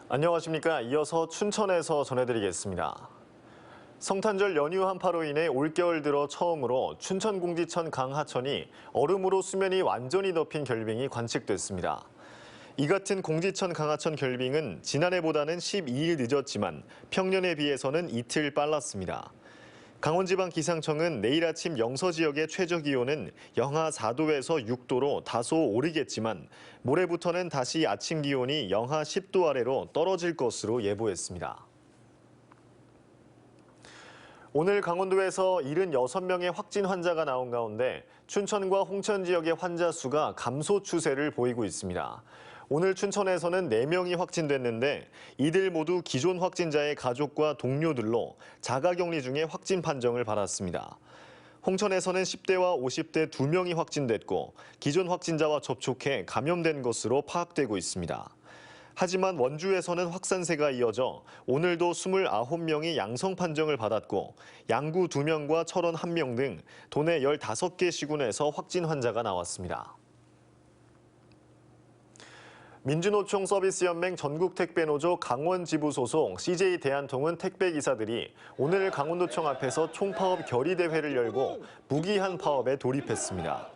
안녕하십니까. 이어서 춘천에서 전해드리겠습니다. 성탄절 연휴 한파로 인해 올겨울 들어 처음으로 춘천공지천 강하천이 얼음으로 수면이 완전히 덮인 결빙이 관측됐습니다. 이 같은 공지천 강하천 결빙은 지난해보다는 12일 늦었지만 평년에 비해서는 이틀 빨랐습니다. 강원지방기상청은 내일 아침 영서 지역의 최저기온은 영하 4도에서 6도로 다소 오르겠지만 모레부터는 다시 아침 기온이 영하 10도 아래로 떨어질 것으로 예보했습니다. 오늘 강원도에서 76명의 확진 환자가 나온 가운데 춘천과 홍천 지역의 환자 수가 감소 추세를 보이고 있습니다. 오늘 춘천에서는 4명이 확진됐는데 이들 모두 기존 확진자의 가족과 동료들로 자가격리 중에 확진 판정을 받았습니다. 홍천에서는 10대와 50대 2명이 확진됐고 기존 확진자와 접촉해 감염된 것으로 파악되고 있습니다. 하지만 원주에서는 확산세가 이어져 오늘도 29명이 양성 판정을 받았고 양구 2명과 철원 1명 등 도내 15개 시군에서 확진 환자가 나왔습니다. 민주노총 서비스연맹 전국택배노조 강원지부 소속 CJ 대한통운 택배기사들이 오늘 강원도청 앞에서 총파업 결의대회를 열고 무기한 파업에 돌입했습니다.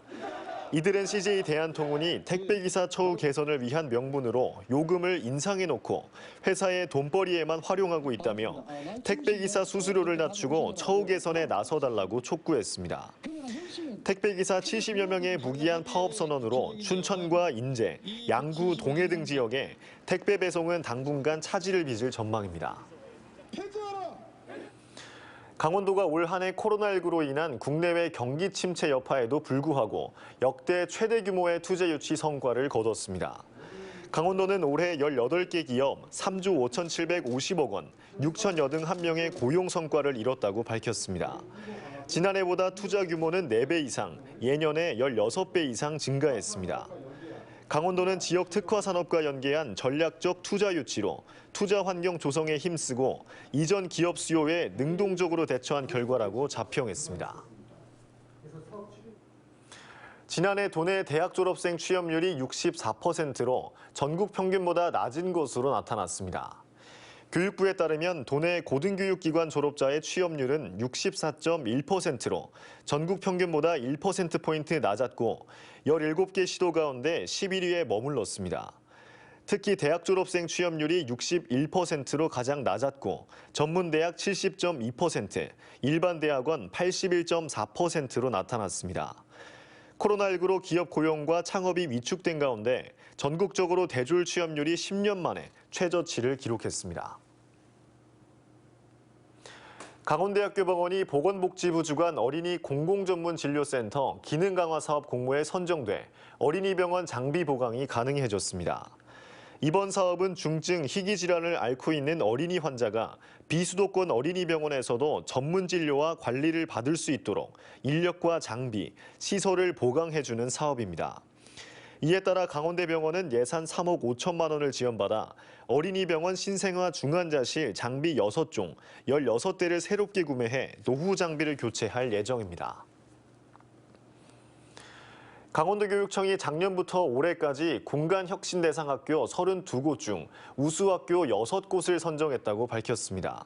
이들은 CJ 대한통운이 택배기사 처우 개선을 위한 명분으로 요금을 인상해놓고 회사의 돈벌이에만 활용하고 있다며 택배기사 수수료를 낮추고 처우 개선에 나서달라고 촉구했습니다. 택배기사 70여 명의 무기한 파업 선언으로 춘천과 인제, 양구, 동해 등 지역에 택배 배송은 당분간 차질을 빚을 전망입니다. 강원도가 올 한 해 코로나19로 인한 국내외 경기 침체 여파에도 불구하고 역대 최대 규모의 투자 유치 성과를 거뒀습니다. 강원도는 올해 18개 기업 3조 5,750억 원, 6,081명의 고용 성과를 이뤘다고 밝혔습니다. 지난해보다 투자 규모는 4배 이상, 예년에 16배 이상 증가했습니다. 강원도는 지역 특화 산업과 연계한 전략적 투자 유치로 투자 환경 조성에 힘쓰고 이전 기업 수요에 능동적으로 대처한 결과라고 자평했습니다. 지난해 도내 대학 졸업생 취업률이 64%로 전국 평균보다 낮은 것으로 나타났습니다. 교육부에 따르면 도내 고등교육기관 졸업자의 취업률은 64.1%로 전국 평균보다 1%포인트 낮았고 17개 시도 가운데 11위에 머물렀습니다. 특히 대학 졸업생 취업률이 61%로 가장 낮았고 전문대학 70.2%, 일반대학원 81.4%로 나타났습니다. 코로나19로 기업 고용과 창업이 위축된 가운데 전국적으로 대졸 취업률이 10년 만에 최저치를 기록했습니다. 강원대학교 병원이 보건복지부 주관 어린이 공공전문진료센터 기능 강화 사업 공모에 선정돼 어린이병원 장비 보강이 가능해졌습니다. 이번 사업은 중증 희귀 질환을 앓고 있는 어린이 환자가 비수도권 어린이병원에서도 전문 진료와 관리를 받을 수 있도록 인력과 장비, 시설을 보강해주는 사업입니다. 이에 따라 강원대병원은 예산 3억 5천만 원을 지원받아 어린이병원 신생아 중환자실 장비 6종, 16대를 새롭게 구매해 노후 장비를 교체할 예정입니다. 강원도교육청이 작년부터 올해까지 공간혁신대상학교 32곳 중 우수학교 6곳을 선정했다고 밝혔습니다.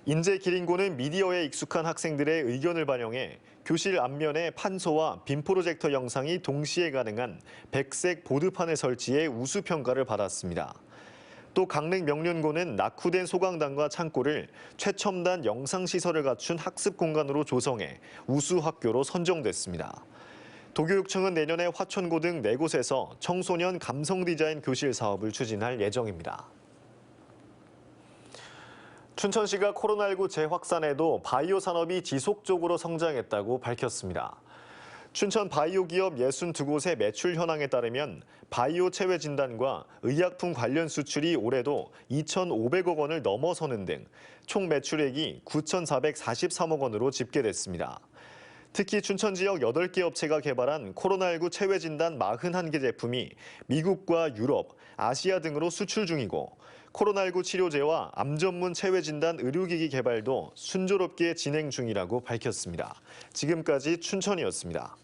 인제 기린고는 미디어에 익숙한 학생들의 의견을 반영해 교실 앞면에 판소와 빔 프로젝터 영상이 동시에 가능한 백색 보드판을 설치해 우수 평가를 받았습니다. 또 강릉 명륜고는 낙후된 소강당과 창고를 최첨단 영상시설을 갖춘 학습 공간으로 조성해 우수 학교로 선정됐습니다. 도교육청은 내년에 화천고 등 4곳에서 청소년 감성 디자인 교실 사업을 추진할 예정입니다. 춘천시가 코로나19 재확산에도 바이오 산업이 지속적으로 성장했다고 밝혔습니다. 춘천 바이오 기업 62곳의 매출 현황에 따르면 바이오 체외 진단과 의약품 관련 수출이 올해도 2,500억 원을 넘어서는 등 총 매출액이 9,443억 원으로 집계됐습니다. 특히 춘천 지역 8개 업체가 개발한 코로나19 체외 진단 41개 제품이 미국과 유럽, 아시아 등으로 수출 중이고 코로나19 치료제와 암 전문 체외 진단 의료기기 개발도 순조롭게 진행 중이라고 밝혔습니다. 지금까지 춘천이었습니다.